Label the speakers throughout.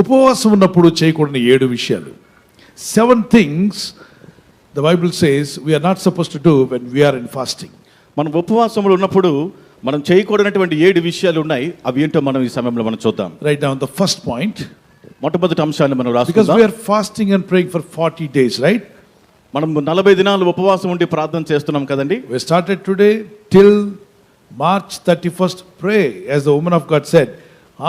Speaker 1: ఉపవాసం ఉన్నప్పుడు చేయకూడని 7 విషయాలు. 7 things the Bible says we are not supposed to do when we are in fasting.
Speaker 2: మనం ఉపవాసంలో ఉన్నప్పుడు మనం చేయకూడనటువంటి 7 విషయాలు ఉన్నాయి. అవి ఏంటో మనం ఈ సమయంలో మనం చూద్దాం.
Speaker 1: Write down the first point.
Speaker 2: మొట్టమొదటి అంశాన్ని మనం
Speaker 1: Because
Speaker 2: రాసుకుందాం.
Speaker 1: we are fasting and praying for 40 days, right?
Speaker 2: మనం 40 దినాలు ఉపవాసం ఉండి ప్రార్థన చేస్తున్నాం కదండి.
Speaker 1: We started today till March 31st. Pray, as the woman of God said.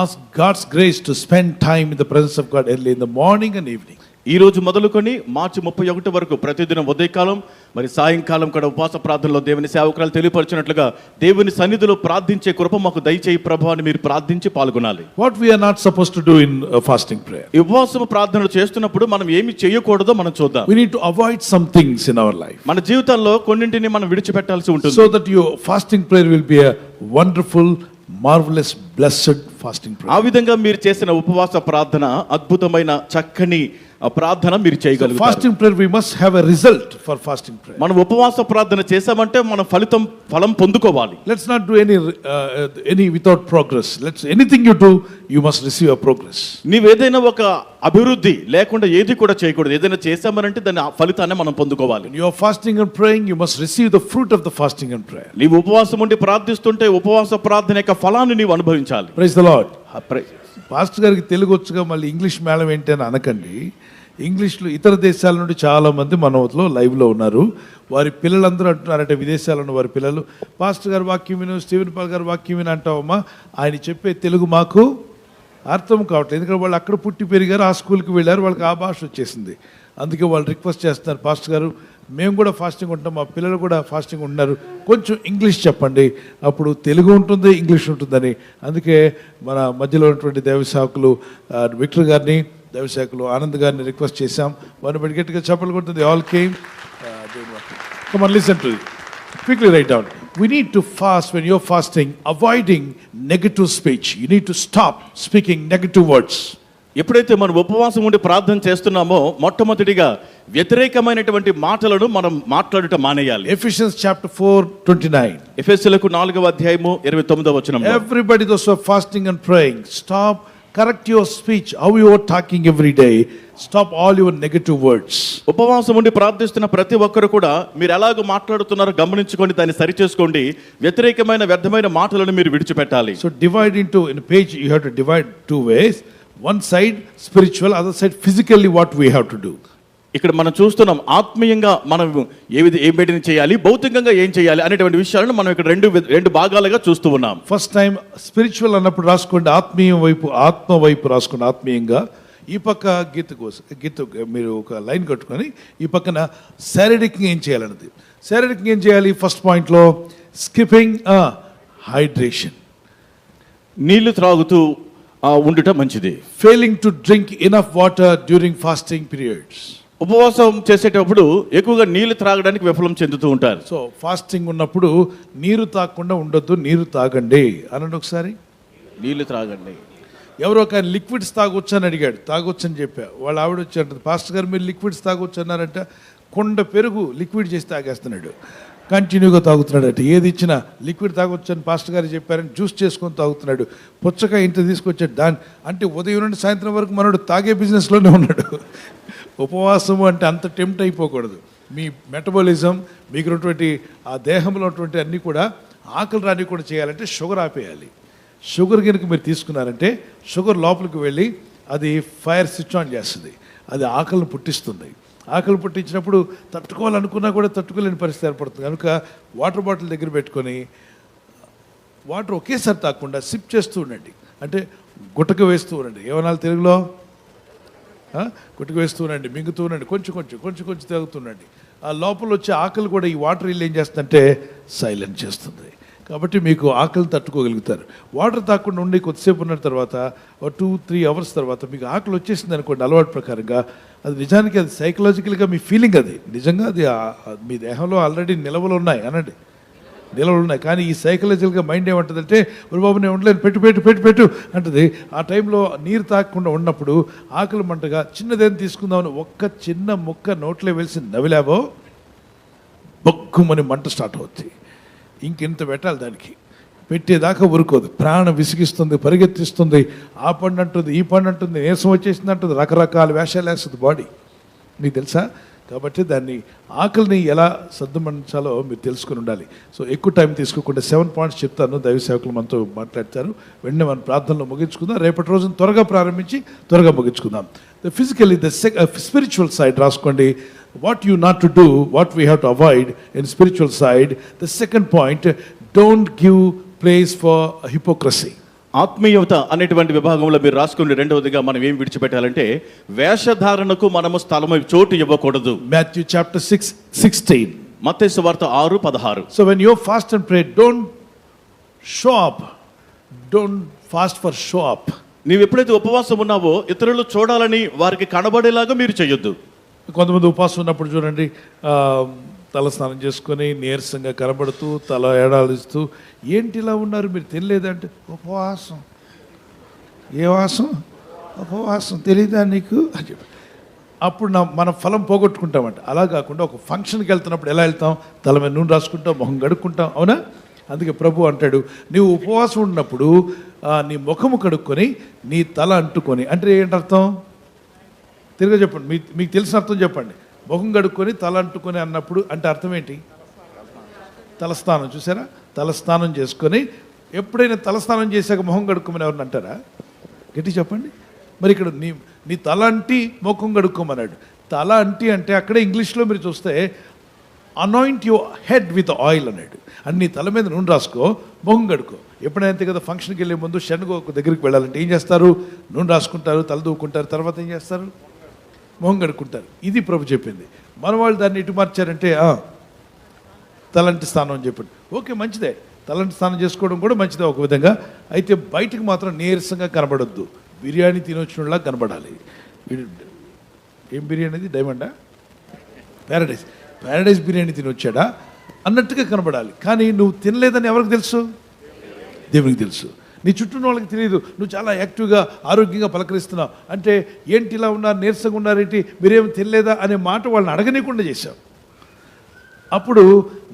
Speaker 1: Ask God's grace to spend time in the presence of God early in the morning and evening.
Speaker 2: ఈ రోజు మొదలుకొని మార్చి 31 వరకు ప్రతిదినం ఉదయకాలం మరి సాయంకాలం కూడా ఉపవాస ప్రార్థనలో దేవుని సేవకురాలు తెలియపరిచినట్లుగా దేవుని సన్నిధిలో ప్రార్థించే కృప మాకు దయచేయి ప్రభువా అని మీరు ప్రార్థించి పాల్గొనాలి.
Speaker 1: What we are not supposed to do in fasting prayer.
Speaker 2: ఈ ఉపవాస ప్రార్థనలు చేస్తున్నప్పుడు మనం ఏమి చేయకూడదో మనం చూద్దాం.
Speaker 1: We need to avoid some things in our life.
Speaker 2: మన జీవితంలో కొన్నింటిని మనం విడిచిపెట్టాల్సి ఉంటుంది.
Speaker 1: So that your fasting prayer will be a wonderful, marvelous, blessed fasting prayer.
Speaker 2: ఆ విధంగా మీరు చేసిన ఉపవాస ప్రార్థన అద్భుతమైన చక్కని ప్రార్థన మీరు
Speaker 1: So
Speaker 2: చేయగలుగుతారు.
Speaker 1: fasting prayer, we must have a result for fasting prayer.
Speaker 2: మనం ఉపవాస ప్రార్థన చేసామంటే మనం ఫలం పొందుకోవాలి.
Speaker 1: Let's not do any without progress. Anything you do, you must receive a progress.
Speaker 2: నీవేదైనా ఒక అభివృద్ధి లేకుండా ఏది కూడా చేయకూడదు. ఏదైనా చేసామనంటే దాని ఫలితాన్ని మనం పొందుకోవాలి.
Speaker 1: When you are fasting and praying, you must receive the fruit of the fasting and prayer.
Speaker 2: నీవు ఉపవాసం ఉండి ప్రార్థిస్తుంటే ఉపవాస ప్రార్థన యొక్క ఫలాన్ని నీవు అనుభవించాలి.
Speaker 1: Praise the Lord. పాస్టర్ గారికి తెలుగు వచ్చుగా మళ్ళీ ఇంగ్లీష్ మేళం ఏంటి అని అనకండి. ఇంగ్లీష్లో ఇతర దేశాల నుండి చాలామంది మనలో లైవ్లో ఉన్నారు. వారి పిల్లలందరూ అంటున్నారంటే విదేశాల్లో ఉన్న వారి పిల్లలు, పాస్టర్ గారు వాక్యం విను, స్టీవెన్ పాల్ గారు వాక్యం విను అంటావమ్మా, ఆయన చెప్పే తెలుగు మాకు అర్థం కావట్లేదు. ఎందుకంటే వాళ్ళు అక్కడ పుట్టి పెరిగారు, ఆ స్కూల్కి వెళ్ళారు, వాళ్ళకి ఆ భాష వచ్చేసింది. అందుకే వాళ్ళు రిక్వెస్ట్ చేస్తున్నారు, పాస్టర్ గారు మేము కూడా ఫాస్టింగ్ ఉంటాం, మా పిల్లలు కూడా ఫాస్టింగ్ ఉంటున్నారు, కొంచెం ఇంగ్లీష్ చెప్పండి, అప్పుడు తెలుగు ఉంటుంది ఇంగ్లీష్ ఉంటుందని. అందుకే మన మధ్యలో ఉన్నటువంటి దైవసేవకులు విక్టర్ గారిని, దైవసేవకులు ఆనంద్ గారిని రిక్వెస్ట్ చేశాం. వారిని బట్టి గట్టిగా చెప్పలు కొడుతుంది. All came. Come on, listen to it. Quickly write down. We need to fast when you're fasting, avoiding negative speech. You need to stop speaking negative words.
Speaker 2: ఎప్పుడైతే మనం ఉపవాసం ఉండి ప్రార్థన చేస్తున్నామో మొట్టమొదటిగా వ్యతిరేకమైనటువంటి మాటలను మనం మాట్లాడటం మానేయాలి.
Speaker 1: Ephesians chapter 4:29.
Speaker 2: ఎఫెసీయులకు 4వ అధ్యాయము 29వ వచనం.
Speaker 1: Everybody those who are fasting and praying, stop, correct your speech, how you are talking every day. Stop all your negative words.
Speaker 2: ఉపవాసం ఉండి ప్రార్థిస్తున్న ప్రతి ఒక్కరు కూడా మీరు ఎలాగో మాట్లాడుతున్నారో గమనించుకోండి, దాన్ని సరి చేసుకోండి. వ్యతిరేకమైన వ్యర్థమైన మాటలను మీరు విడిచిపెట్టాలి.
Speaker 1: So divide into, in a page you have to divide 2 ways. One side spiritual, other side physically what we have to do.
Speaker 2: ఇక్కడ మనం చూస్తున్నాం ఆత్మీయంగా మనం ఏం బయటని చేయాలి, భౌతికంగా ఏం చేయాలి అనేటువంటి విషయాలను మనం ఇక్కడ రెండు భాగాలుగా చూస్తూ ఉన్నాం.
Speaker 1: ఫస్ట్ టైం స్పిరిచువల్ అన్నప్పుడు రాసుకోండి, ఆత్మ వైపు రాసుకోండి ఆత్మీయంగా. ఈ పక్క గీత మీరు ఒక లైన్ కట్టుకొని ఈ పక్కన శారీరకంగా ఏం చేయాలన్నది. శారీరకంగా ఏం చేయాలి? ఫస్ట్ పాయింట్లో స్కిప్పింగ్ హైడ్రేషన్,
Speaker 2: నీళ్లు త్రాగుతూ ఉండటం మంచిది.
Speaker 1: Failing to drink enough water during fasting periods.
Speaker 2: ఉపవాసం చేసేటప్పుడు ఎక్కువగా నీళ్లు త్రాగడానికి విఫలం చెందుతూ ఉంటారు.
Speaker 1: సో ఫాస్టింగ్ ఉన్నప్పుడు నీరు తాగకుండా ఉండొద్దు, నీరు తాగండి అనండి. ఒకసారి
Speaker 2: నీళ్లు త్రాగండి.
Speaker 1: ఎవరో ఒక లిక్విడ్స్ తాగొచ్చు అని అడిగాడు, తాగొచ్చు అని చెప్పా. వాళ్ళ ఆవిడ వచ్చి అంటుంది, పాస్టర్ గారు మీరు లిక్విడ్స్ తాగొచ్చు అన్నారంట. కొండ పెరుగు లిక్విడ్ చేసి తాగేస్తున్నాడు, కంటిన్యూగా తాగుతున్నాడు. అంటే ఏది ఇచ్చినా లిక్విడ్ తాగొచ్చు అని పాస్టర్ గారు చెప్పారని జ్యూస్ చేసుకొని తాగుతున్నాడు. పుచ్చకాయ ఇంత తీసుకొచ్చాడు దాన్ని. అంటే ఉదయం నుండి సాయంత్రం వరకు మనోడు తాగే బిజినెస్లోనే ఉన్నాడు. ఉపవాసము అంటే అంత టెంప్ట్ అయిపోకూడదు. మీ మెటబాలిజం, మీకు ఉన్నటువంటి ఆ దేహంలో ఉన్నటువంటి అన్నీ కూడా ఆకలి రాని కూడా చేయాలంటే షుగర్ ఆపేయాలి. షుగర్ కనుక మీరు తీసుకున్నారంటే షుగర్ లోపలికి వెళ్ళి అది ఫైర్ స్విచ్ ఆన్ చేస్తుంది, అది ఆకలిని పుట్టిస్తుంది. ఆకలి పుట్టించినప్పుడు తట్టుకోవాలనుకున్నా కూడా తట్టుకోలేని పరిస్థితి ఏర్పడుతుంది. కనుక వాటర్ బాటిల్ దగ్గర పెట్టుకొని వాటర్ ఒకేసారి తాగకుండా సిప్ చేస్తూ ఉండండి. అంటే గుట్టక వేస్తూ ఉండండి. ఏమన్నా తెలుగులో గుట్టక వేస్తూ ఉండండి, మింగుతూ ఉండండి, కొంచెం తాగుతుండండి. ఆ లోపల వచ్చే ఆకలి కూడా ఈ వాటర్ ఇల్లు ఏం చేస్తుందంటే సైలెంట్ చేస్తుంది. కాబట్టి మీకు ఆకలిని తట్టుకోగలుగుతారు. వాటర్ తాగకుండా ఉండి కొద్దిసేపు ఉన్న తర్వాత 2-3 అవర్స్ తర్వాత మీకు ఆకలి వచ్చేసింది అనుకోండి అలవాటు ప్రకారంగా, అది నిజానికి అది సైకలాజికల్గా మీ ఫీలింగ్, అది నిజంగా అది మీ దేహంలో ఆల్రెడీ నిల్వలు ఉన్నాయి అనండి, నిల్వలు ఉన్నాయి. కానీ ఈ సైకలాజికల్గా మైండ్ ఏమంటుందంటే బాబు నేను ఉండలేను, పెట్టు అంటుంది. ఆ టైంలో నీరు తాగకుండా ఉన్నప్పుడు ఆకలి మంటగా చిన్నదేం తీసుకుందామని ఒక్క చిన్న ముక్క నోట్లో వెలిసి నవిలాబో బొక్కుమని మంట స్టార్ట్ అవుతుంది. ఇంకెంత పెట్టాలి దానికి, పెట్టేదాకా ఊరుకోదు. ప్రాణం విసిగిస్తుంది, పరిగెత్తిస్తుంది, ఆ పండు అంటుంది, ఈ పండు అంటుంది, నీరసం వచ్చేసింది అంటుంది, రకరకాల వేషాలు వేస్తుంది బాడీ. మీకు తెలుసా? కాబట్టి దాన్ని ఆకలిని ఎలా సర్దుమణించాలో మీరు తెలుసుకుని ఉండాలి. సో ఎక్కువ టైం తీసుకోకుండా 7 పాయింట్స్ చెప్తాను, దైవ సేవకులు మనతో మాట్లాడతారు. వెంటనే మన ప్రార్థనలో ముగించుకుందాం. రేపటి రోజున త్వరగా ప్రారంభించి త్వరగా ముగించుకుందాం. The physically the spiritual side రాసుకోండి. What you not to do, what we have to avoid in spiritual side. The second point, don't give place for hypocrisy.
Speaker 2: ఆత్మీయత అనేటువంటి విభాగంలో మీరు రాసుకుని రెండవదిగా మనం ఏం విడిచిపెట్టాలంటే వేషధారణకు మనము స్థలము చోటు ఇవ్వకూడదు.
Speaker 1: Matthew chapter 6:16.
Speaker 2: మత్తయి సువార్త 6:16.
Speaker 1: So when you fast and pray, don't show up. Don't fast for show up.
Speaker 2: నీవు ఎప్పుడైతే ఉపవాసం ఉన్నావో ఇతరులు చూడాలని వారికి కనబడేలాగా మీరు చేయొద్దు.
Speaker 1: కొంతమంది ఉపవాసం ఉన్నప్పుడు చూడండి, తల స్నానం చేసుకొని నీరసంగా కనబడుతూ తల ఏడాలిస్తూ, ఏంటి ఇలా ఉన్నారు మీరు తినలేదంటే, ఉపవాసం. ఏ వాసం? ఉపవాసం. తెలీదా నీకు అని చెప్పి అప్పుడు మన ఫలం పోగొట్టుకుంటామంట. అలా కాకుండా ఒక ఫంక్షన్కి వెళ్తున్నప్పుడు ఎలా వెళ్తాం? తల మీద నూనె రాసుకుంటాం, మొహం గడుక్కుంటాం, అవునా? అందుకే ప్రభు అంటాడు, నీవు ఉపవాసం ఉన్నప్పుడు నీ ముఖము కడుక్కొని నీ తల అంటుకొని, అంటే ఏంటి అర్థం? తిరిగి చెప్పండి, మీకు తెలిసిన అర్థం చెప్పండి. ముఖం కడుక్కొని తల అంటుకొని అన్నప్పుడు అంటే అర్థం ఏంటి? తలస్నానం. చూసారా? తలస్నానం చేసుకొని, ఎప్పుడైనా తలస్నానం చేశాక మొహం కడుక్కోమని ఎవరిని అంటారా? గట్టి చెప్పండి. మరి ఇక్కడ నీ తల అంటి ముఖం కడుక్కోమన్నాడు. తల అంటి అంటే అక్కడే ఇంగ్లీష్లో మీరు చూస్తే anoint your head with oil అన్నాడు. అని నీ తల మీద నూనె రాసుకో, మొహం కడుక్కో. ఎప్పుడైతే కదా ఫంక్షన్కి వెళ్ళే ముందు శనగ దగ్గరికి వెళ్ళాలంటే ఏం చేస్తారు? నూనె రాసుకుంటారు, తల దూకుంటారు, తర్వాత ఏం చేస్తారు? మొహం కడుక్కుంటారు. ఇది ప్రభు చెప్పింది. మన వాళ్ళు దాన్ని ఇటు మార్చారంటే తలంటి స్నానం అని చెప్పండి. ఓకే, మంచిదే, తలంటి స్నానం చేసుకోవడం కూడా మంచిదే ఒక విధంగా. అయితే బయటకు మాత్రం నీరసంగా కనబడొద్దు. బిర్యానీ తినొచ్చినలా కనబడాలి. ఏం బిర్యానీ అది? డైమండా? ప్యారడైజ్ బిర్యానీ తినొచ్చాడా అన్నట్టుగా కనబడాలి. కానీ నువ్వు తినలేదని ఎవరికి తెలుసు? దేవునికి తెలుసు. నీ చుట్టూ ఉన్న వాళ్ళకి తెలియదు నువ్వు చాలా యాక్టివ్గా ఆరోగ్యంగా పలకరిస్తున్నావు. అంటే ఏంటి ఇలా ఉన్నారు, నీరసంగా ఉన్నారేంటి, మీరేమి తినలేదా అనే మాట వాళ్ళని అడగనీయకుండా చేశావు. అప్పుడు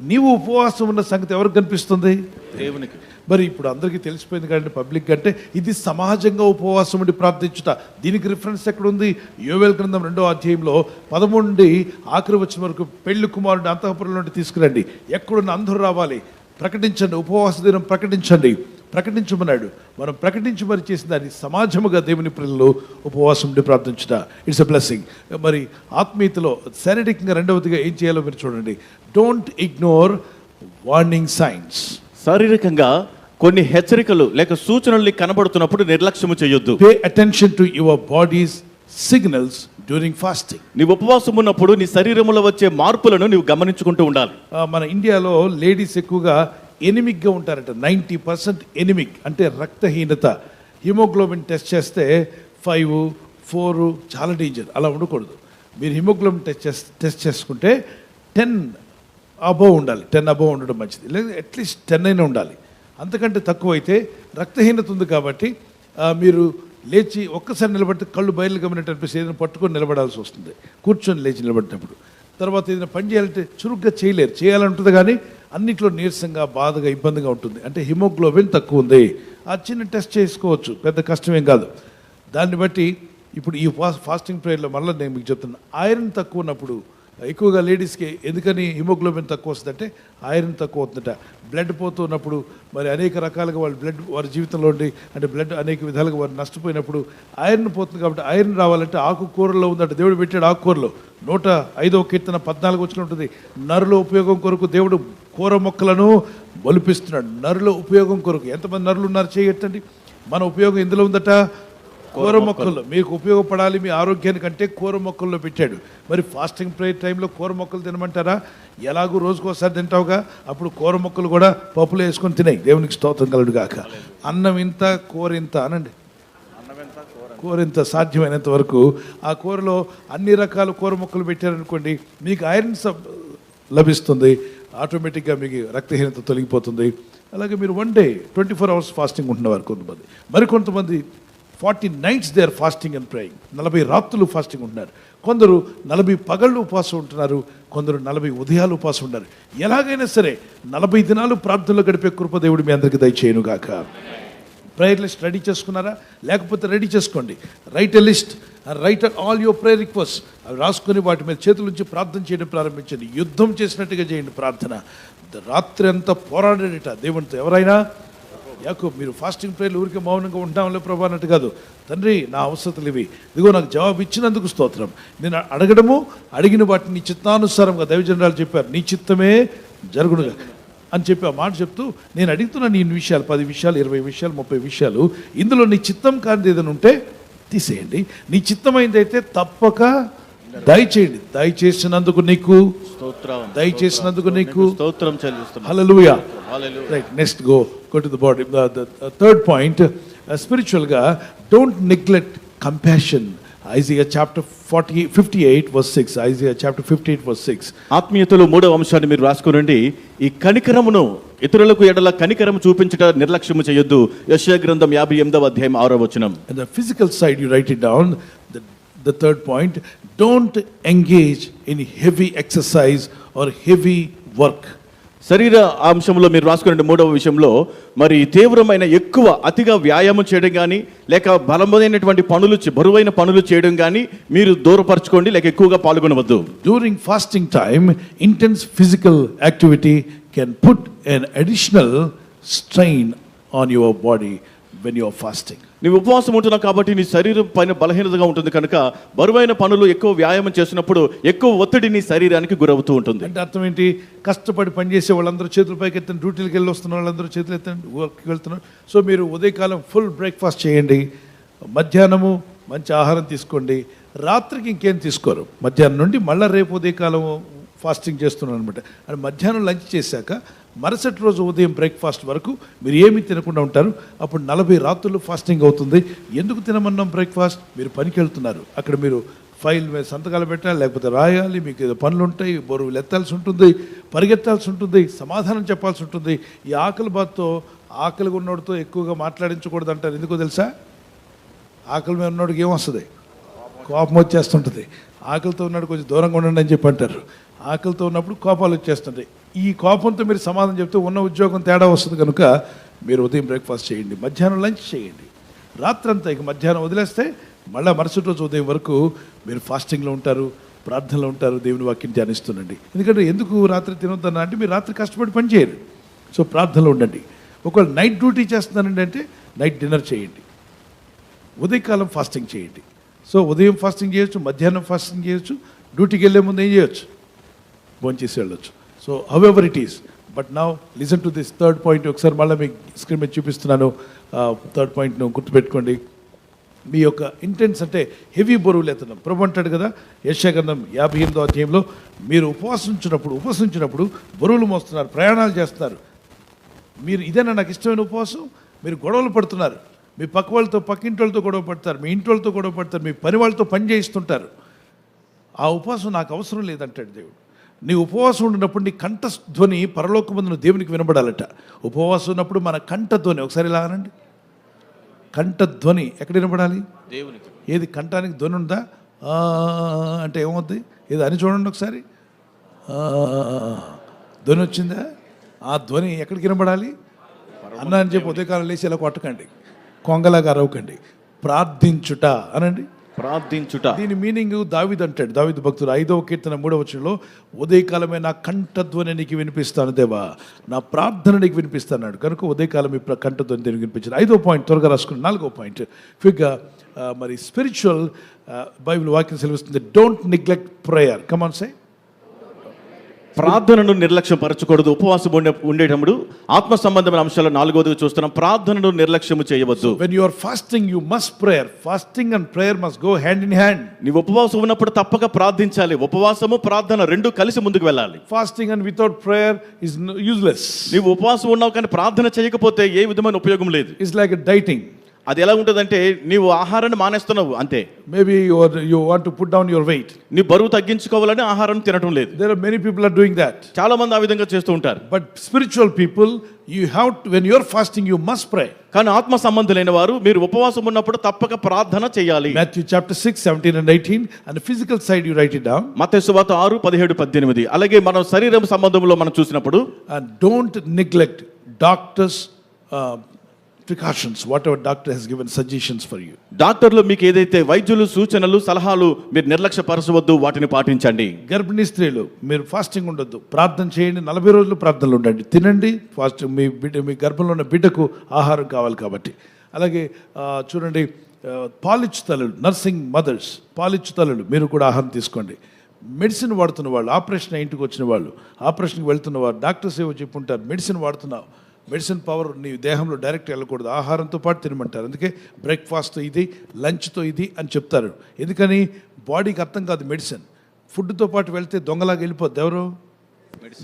Speaker 1: నీవు ఉపవాసం ఉన్న సంగతి ఎవరికి కనిపిస్తుంది?
Speaker 2: దేవునికి.
Speaker 1: మరి ఇప్పుడు అందరికీ తెలిసిపోయింది కానీ పబ్లిక్ అంటే ఇది సమాజంగా ఉపవాసం ఉండి ప్రార్థించుట. దీనికి రిఫరెన్స్ ఎక్కడుంది? యోవేల్ గ్రంథం 2వ అధ్యాయంలో 13 నుండి ఆఖరి వచ్చిన వరకు, పెళ్లి కుమారుడిని అంతఃపురం నుండి తీసుకురండి, ఎక్కడున్న అందరూ రావాలి, ప్రకటించండి, ఉపవాస దినం ప్రకటించండి, ప్రకటించమన్నాడు. మనం ప్రకటించి మరి చేసిన దాన్ని సమాజముగా దేవుని పిల్లలు ఉపవాసం ఉండి ప్రార్థించుట. It's a blessing. మరి ఆత్మీయతలో శారీరకంగా రెండవదిగా ఏం చేయాలో మీరు చూడండి. Don't ignore warning signs.
Speaker 2: శారీరకంగా కొన్ని హెచ్చరికలు లేక సూచనలు కనబడుతున్నప్పుడు నిర్లక్ష్యము చేయొద్దు.
Speaker 1: Pay attention to your bodies signals during fasting.
Speaker 2: నీవు ఉపవాసం ఉన్నప్పుడు నీ శరీరంలో వచ్చే మార్పులను నీవు గమనించుకుంటూ ఉండాలి.
Speaker 1: మన ఇండియాలో లేడీస్ ఎక్కువగా ఎనిమిక్గా ఉంటారట. 90% ఎనిమిక్ అంటే రక్తహీనత. హిమోగ్లోబిన్ టెస్ట్ చేస్తే 5, 4 చాలా డేంజర్. అలా ఉండకూడదు. మీరు హిమోగ్లోబిన్ టెస్ట్ చేసుకుంటే 10 అబోవ్ ఉండాలి. 10 అబోవ్ ఉండడం మంచిది, లేదా అట్లీస్ట్ 10 అయినా ఉండాలి. అంతకంటే తక్కువ అయితే రక్తహీనత ఉంది. కాబట్టి మీరు లేచి ఒక్కసారి నిలబడితే కళ్ళు బయలు గమనినట్టు అనిపిస్తే ఏదైనా పట్టుకొని నిలబడాల్సి వస్తుంది, కూర్చొని లేచి నిలబడినప్పుడు. తర్వాత ఏదైనా పని చేయాలంటే చురుగ్గా చేయలేరు. చేయాలంటుంది కానీ అన్నిట్లో నీరసంగా, బాధగా, ఇబ్బందిగా ఉంటుంది. అంటే హిమోగ్లోబిన్ తక్కువ ఉంది. ఆ చిన్న టెస్ట్ చేసుకోవచ్చు, పెద్ద కష్టమేం కాదు. దాన్ని బట్టి ఇప్పుడు ఈ ఫాస్టింగ్ ప్రేయర్లో మళ్ళీ నేను మీకు చెప్తున్నా, ఐరన్ తక్కువ ఉన్నప్పుడు ఎక్కువగా లేడీస్కి ఎందుకని హిమోగ్లోబిన్ తక్కువ వస్తుందంటే ఐరన్ తక్కువ అవుతుందట. బ్లడ్ పోతున్నప్పుడు మరి అనేక రకాలుగా వారి జీవితంలో ఉండి అంటే బ్లడ్ అనేక విధాలుగా వారు నష్టపోయినప్పుడు ఐరన్ పోతుంది. కాబట్టి ఐరన్ రావాలంటే ఆకుకూరలో ఉందట. దేవుడు పెట్టాడు ఆకుకూరలో. 105వ కీర్తన 14 వచ్చిన ఉంటుంది. నరుల ఉపయోగం కొరకు దేవుడు కూర మొక్కలను మొలిపిస్తున్నాడు. నరుల ఉపయోగం కొరకు. ఎంతమంది నరులు ఉన్నారు చేయట్టండి. మన ఉపయోగం ఎందులో ఉందట? కూర మొక్కల్లో. మీకు ఉపయోగపడాలి మీ ఆరోగ్యానికంటే కూర మొక్కల్లో పెట్టాడు. మరి ఫాస్టింగ్ ప్రేయర్ టైంలో కూర మొక్కలు తినమంటారా? ఎలాగూ రోజుకోసారి తింటావుగా, అప్పుడు కూర మొక్కలు కూడా పప్పులు వేసుకొని తినాయి. దేవునికి స్తోత్రం కలుడు గాక. అన్నం ఇంత కూర ఇంత అనండి. కూర ఇంత సాధ్యమైనంత వరకు ఆ కూరలో అన్ని రకాల కూర మొక్కలు పెట్టారనుకోండి, మీకు ఐరన్ లభిస్తుంది. ఆటోమేటిక్గా మీకు రక్తహీనత తొలగిపోతుంది. అలాగే మీరు 1 day 24 hours ఫాస్టింగ్ ఉంటున్నవారు కొంతమంది. మరి కొంతమంది 40 nights they are fasting and praying. 40 రాత్రులు ఫాస్టింగ్ ఉంటున్నారు. కొందరు 40 పగళ్ళు ఉపవాసం ఉంటున్నారు. కొందరు 40 ఉదయాలు ఉపవాసం ఉన్నారు. ఎలాగైనా సరే 40 దినాలు ప్రార్థనలో గడిపే కృప దేవుడు మీ అందరికీ దయచేయును గాక. ప్రేయర్ లిస్ట్ రెడీ చేసుకున్నారా? లేకపోతే రెడీ చేసుకోండి. Right a list, right all your prayer request. అవి రాసుకొని వాటి మీద చేతుల నుంచి ప్రార్థన చేయడం ప్రారంభించండి. యుద్ధం చేసినట్టుగా చేయండి ప్రార్థన. రాత్రి అంతా పోరాడేట దేవునితో. ఎవరైనా యాకోబు, మీరు ఫాస్టింగ్ ప్రేయర్లు ఊరికే మౌనంగా ఉంటాంలే ప్రభా అన్నట్టు కాదు. తండ్రి, నా అవసరతలు ఇవి, ఇదిగో నాకు జవాబు ఇచ్చినందుకు స్తోత్రం. నేను అడగడము, అడిగిన వాటిని నీ చిత్తానుసారంగా దైవజనరాలు చెప్పారు, నీ చిత్తమే జరుగునుగా అని చెప్పి ఆ మాట చెప్తూ, నేను అడుగుతున్నాను ఈ విషయాలు 10 విషయాలు 20 విషయాలు 30 విషయాలు, ఇందులో నీ చిత్తం కానిది ఏదైనా ఉంటే తీసేయండి. నీ చిత్తమైందైతే తప్పక దయచేయండి. దయచేసినందుకు నీకు
Speaker 2: స్తోత్రం,
Speaker 1: దయచేసినందుకు నీకు
Speaker 2: స్తోత్రం చెల్లిస్తున్నాం.
Speaker 1: Hallelujah.
Speaker 2: Hallelujah.
Speaker 1: Right, next go to the body. The third point, spiritual గా don't neglect compassion. Isaiah chapter 58 verse 6. Isaiah chapter 58 verse 6.
Speaker 2: ఆత్మీయతలో 3వ అంశాన్ని మీరు రాసుకోనండి. ఈ కనికరమును, ఇతరులకు ఎడల కనికరము చూపించట నిర్లక్ష్యము చేయొద్దు. యెషయా గ్రంథం 58వ అధ్యాయం 6వ వచనం.
Speaker 1: And the physical side you write it down. The third point, don't engage in heavy exercise or heavy work.
Speaker 2: శరీర అంశంలో మీరు రాసుకునే 3వ విషయంలో, మరి తీవ్రమైన ఎక్కువ అతిగా వ్యాయామం చేయడం కానీ, లేక బలమైనటువంటి పనులు, బరువైన పనులు చేయడం కానీ మీరు దూరపరచుకోండి, లేక ఎక్కువగా పాల్గొనవద్దు.
Speaker 1: During fasting time, intense physical activity can put an additional strain on your body when you are fasting.
Speaker 2: నీవు ఉపవాసం ఉంటున్నావు కాబట్టి నీ శరీరం పైన బలహీనతగా ఉంటుంది కనుక బరువైన పనులు, ఎక్కువ వ్యాయామం చేసినప్పుడు ఎక్కువ ఒత్తిడి నీ శరీరానికి గురవుతూ ఉంటుంది.
Speaker 1: అంటే అర్థం ఏంటి? కష్టపడి పనిచేసే వాళ్ళందరూ చేతుల పైకి ఎత్తండి, డ్యూటీలకు వెళ్ళి వస్తున్న వాళ్ళందరూ చేతులు ఎత్తండి, వర్క్కి వెళ్తున్నారు. సో మీరు ఉదయకాలం ఫుల్ బ్రేక్ఫాస్ట్ చేయండి, మధ్యాహ్నము మంచి ఆహారం తీసుకోండి, రాత్రికి ఇంకేం తీసుకోరు. మధ్యాహ్నం నుండి మళ్ళీ రేపు ఉదయకాలం ఫాస్టింగ్ చేస్తున్నాను అనమాట. అంటే మధ్యాహ్నం లంచ్ చేశాక మరుసటి రోజు ఉదయం బ్రేక్ఫాస్ట్ వరకు మీరు ఏమీ తినకుండా ఉంటారు. అప్పుడు 40 రాత్రులు ఫాస్టింగ్ అవుతుంది. ఎందుకు తినమన్నాం బ్రేక్ఫాస్ట్? మీరు పనికి వెళ్తున్నారు, అక్కడ మీరు ఫైల్ మీద సంతకాలు పెట్టాలి, లేకపోతే రాయాలి, మీకు ఏదో పనులు ఉంటాయి, బరువులు ఎత్తాల్సి ఉంటుంది, పరిగెత్తాల్సి ఉంటుంది, సమాధానం చెప్పాల్సి ఉంటుంది. ఈ ఆకలి బాధతో, ఆకలిగా ఉన్నోడితో ఎక్కువగా మాట్లాడించకూడదు అంటారు. ఎందుకో తెలుసా? ఆకలి మీద ఉన్నోడికి ఏమొస్తుంది? కోపం వచ్చేస్తుంటుంది. ఆకలితో ఉన్నాడు కొంచెం దూరంగా ఉండండి అని చెప్పి అంటారు. ఆకలితో ఉన్నప్పుడు కోపాలు వచ్చేస్తుంటాయి. ఈ కోపంతో మీరు సమాధానం చెప్తే ఉన్న ఉద్యోగం తేడా వస్తుంది. కనుక మీరు ఉదయం బ్రేక్ఫాస్ట్ చేయండి, మధ్యాహ్నం లంచ్ చేయండి, రాత్రంతా ఇక మధ్యాహ్నం వదిలేస్తే మళ్ళీ మరుసటి రోజు ఉదయం వరకు మీరు ఫాస్టింగ్లో ఉంటారు, ప్రార్థనలో ఉంటారు, దేవుని వాక్యం ధ్యానిస్తుండండి. ఎందుకంటే ఎందుకు రాత్రి తినొద్దన్నా అంటే మీరు రాత్రి కష్టపడి పని చేయరు. సో ప్రార్థనలో ఉండండి. ఒకవేళ నైట్ డ్యూటీ చేస్తున్నానండి అంటే నైట్ డిన్నర్ చేయండి, ఉదయకాలం ఫాస్టింగ్ చేయండి. సో ఉదయం ఫాస్టింగ్ చేయొచ్చు, మధ్యాహ్నం ఫాస్టింగ్ చేయొచ్చు, డ్యూటీకి వెళ్ళే ముందు ఏం చేయొచ్చు? భోంచేసి వెళ్ళొచ్చు. So how ever it is. But now listen to this third point. ఒకసారి మళ్ళీ మీకు స్క్రీన్ మీద చూపిస్తున్నాను. థర్డ్ పాయింట్ను గుర్తుపెట్టుకోండి. మీ యొక్క ఇంటెన్స్ అంటే హెవీ బరువులు ఎత్తడం. ప్రభు అంటాడు కదా యెషయా గ్రంథం 58వ అధ్యాయంలో, మీరు ఉపవసించినప్పుడు బరువులు మోస్తున్నారు, ప్రయాణాలు చేస్తున్నారు. మీరు ఇదేనా నాకు ఇష్టమైన ఉపవాసం? మీరు గొడవలు పడుతున్నారు, మీ పక్క వాళ్ళతో, పక్కింటి వాళ్ళతో గొడవ పడతారు, మీ ఇంటి వాళ్ళతో గొడవ పడతారు, మీ పని వాళ్ళతో పని చేయిస్తుంటారు. ఆ ఉపవాసం నాకు అవసరం లేదంటాడు దేవుడు. నీ ఉపవాసం ఉన్నప్పుడు నీ కంఠధ్వని పరలోకమందున దేవునికి వినబడాలట. ఉపవాసం ఉన్నప్పుడు మన కంఠధ్వని, ఒకసారి ఇలా అనండి, కంఠధ్వని ఎక్కడ వినబడాలి?
Speaker 2: దేవునికి.
Speaker 1: ఏది కంఠానికి ధ్వని ఉందా? అంటే ఏమవుద్ది? ఏది అని చూడండి ఒకసారి. ధ్వని వచ్చిందా? ఆ ధ్వని ఎక్కడికి వినబడాలి? అన్న అని చెప్పి ఉదయకాలం లేచి ఇలా కొట్టకండి, కొంగలాగా అరవకండి. ప్రార్థించుట అనండి,
Speaker 2: ప్రార్థించుట.
Speaker 1: దీని మీనింగ్ దావీదు అంటాడు, దావీదు భక్తుడు 5వ కీర్తన 3వ వచనంలో, ఉదయకాలమే నా కంఠధ్వని నీకు వినిపిస్తాను దేవా, నా ప్రార్థన నీకు వినిపిస్తాడు. కనుక ఉదయకాలం ఈ కంఠధ్వని దీనికి వినిపించారు. 5వ పాయింట్ త్వరగా రాసుకుని 4వ పాయింట్ క్విక్గా. మరి స్పిరిచువల్ బైబిల్ వాక్యం సెలవిస్తుంది, don't neglect prayer. Come on say.
Speaker 2: ప్రార్థనను నిర్లక్ష్యం పరచకూడదు. ఉపవాసం ఉండేటప్పుడు ఆత్మ సంబంధమైన అంశాలు 4వది చూస్తున్నాం. ప్రార్థనను నిర్లక్ష్యం చేయవద్దు.
Speaker 1: When you are fasting, you must prayer. Fasting and prayer must go hand in hand.
Speaker 2: నీవు ఉపవాసం ఉన్నప్పుడు తప్పక ప్రార్థించాలి. ఉపవాసము ప్రార్థన రెండు కలిసి ముందుకు వెళ్ళాలి.
Speaker 1: Fasting and without prayer is useless.
Speaker 2: నీవు ఉపవాసం ఉన్నావు కానీ ప్రార్థన చేయకపోతే ఏ విధమైన ఉపయోగం లేదు.
Speaker 1: It's like a dieting.
Speaker 2: అది ఎలా ఉంటుందంటే నీవు ఆహారాన్ని మానేస్తున్నావు అంతే.
Speaker 1: Maybe you want to put down your weight.
Speaker 2: నీ బరువు తగ్గించుకోవాలని ఆహారం తినటం లేదు.
Speaker 1: There are many people are doing that.
Speaker 2: చాలా మంది ఆ విధంగా చేస్తూ ఉంటారు.
Speaker 1: But spiritual people, you have to, when you're fasting, you must pray.
Speaker 2: కానీ ఆత్మ సంబంధులైన వారు మీరు ఉపవాసం ఉన్నప్పుడు తప్పక ప్రార్థన చేయాలి.
Speaker 1: Matthew chapter 6, 17 and 18. And the physical side, you write it down.
Speaker 2: మత్తయి సువార్త 6, 17, 18. అలాగే మనం శరీరం సంబంధంలో మనం చూసినప్పుడు
Speaker 1: And don't neglect doctors' precautions, whatever doctor has given suggestions for you.
Speaker 2: డాక్టర్లు మీకు ఏదైతే వైద్యులు సూచనలు సలహాలు మీరు నిర్లక్ష్యపరచవద్దు, వాటిని పాటించండి.
Speaker 1: గర్భిణీ స్త్రీలు మీరు ఫాస్టింగ్ ఉండొద్దు, ప్రార్థన చేయండి. 40 రోజులు ప్రార్థనలు ఉండండి, తినండి. ఫాస్టింగ్ మీ గర్భంలో ఉన్న బిడ్డకు ఆహారం కావాలి కాబట్టి. అలాగే చూడండి, పాలిచ్చు తల్లులు, నర్సింగ్ మదర్స్, పాలిచ్చు తల్లులు మీరు కూడా ఆహారం తీసుకోండి. మెడిసిన్ వాడుతున్న వాళ్ళు, ఆపరేషన్ ఇంటికి వచ్చిన వాళ్ళు, ఆపరేషన్కి వెళ్తున్న వారు, డాక్టర్స్ ఏవో చెప్పుంటారు, మెడిసిన్ వాడుతున్నావు, మెడిసిన్ పవర్ నీ దేహంలో డైరెక్ట్ వెళ్ళకూడదు, ఆహారంతో పాటు తినమంటారు. అందుకే బ్రేక్ఫాస్ట్ ఇది, లంచ్తో ఇది అని చెప్తారు. ఎందుకని బాడీకి అర్థం కాదు మెడిసిన్. ఫుడ్తో పాటు వెళ్తే దొంగలాగా వెళ్ళిపోద్ది. ఎవరు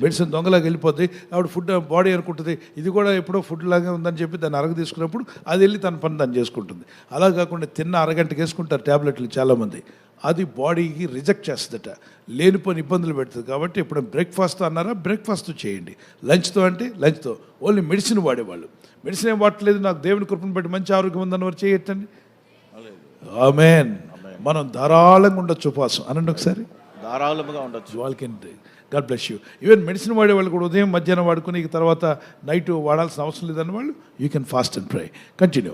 Speaker 1: మెడిసిన్ దొంగలాగా వెళ్ళిపోద్ది. ఆవిడ ఫుడ్ బాడీ అనుకుంటుంది ఇది కూడా ఎప్పుడో ఫుడ్ లాగా ఉందని చెప్పి దాన్ని అరగ తీసుకున్నప్పుడు అది వెళ్ళి తన పని దాన్ని చేసుకుంటుంది. అలా కాకుండా తిన్న అరగంటకి వేసుకుంటారు ట్యాబ్లెట్లు చాలామంది. అది బాడీకి రిజెక్ట్ చేస్తుందట, లేనిపోని ఇబ్బందులు పెడుతుంది. కాబట్టి ఇప్పుడు బ్రేక్ఫాస్ట్ అన్నారా, బ్రేక్ఫాస్ట్ చేయండి. లంచ్తో అంటే లంచ్తో. ఓన్లీ మెడిసిన్ వాడేవాళ్ళు, మెడిసిన్ ఏం వాడట్లేదు, నాకు దేవుని కృపను బట్టి మంచి ఆరోగ్యం ఉందని వారు చేయొచ్చండి. ఆమేన్. మనం ధారాళంగా ఉండొచ్చు ఉపవాసం అనండి ఒకసారి.
Speaker 2: ధారాళంగా ఉండొచ్చు.
Speaker 1: వాళ్ళకి God bless you. Even medicine వాడేవాళ్ళు కూడా ఉదయం మధ్యాహ్నం వాడుకుని తర్వాత నైట్ వాడాల్సిన అవసరం లేదని వాళ్ళు you can fast and pray. Continue.